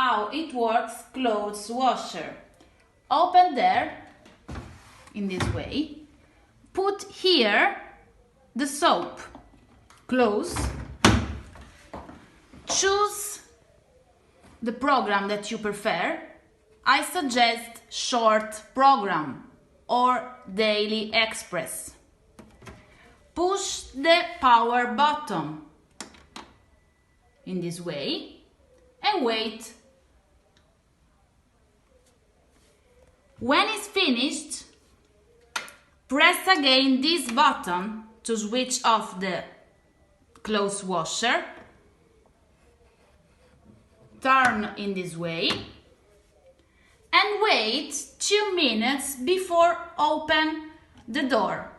how it works clothes washer. Open there, in this way. Put here the soap. Close. Choose the program that you prefer. I suggest short program or Daily Express. Push the power button in this way and wait. When it's finished, press again this button to switch off the clothes washer. Turn in this way and wait 2 minutes before open the door.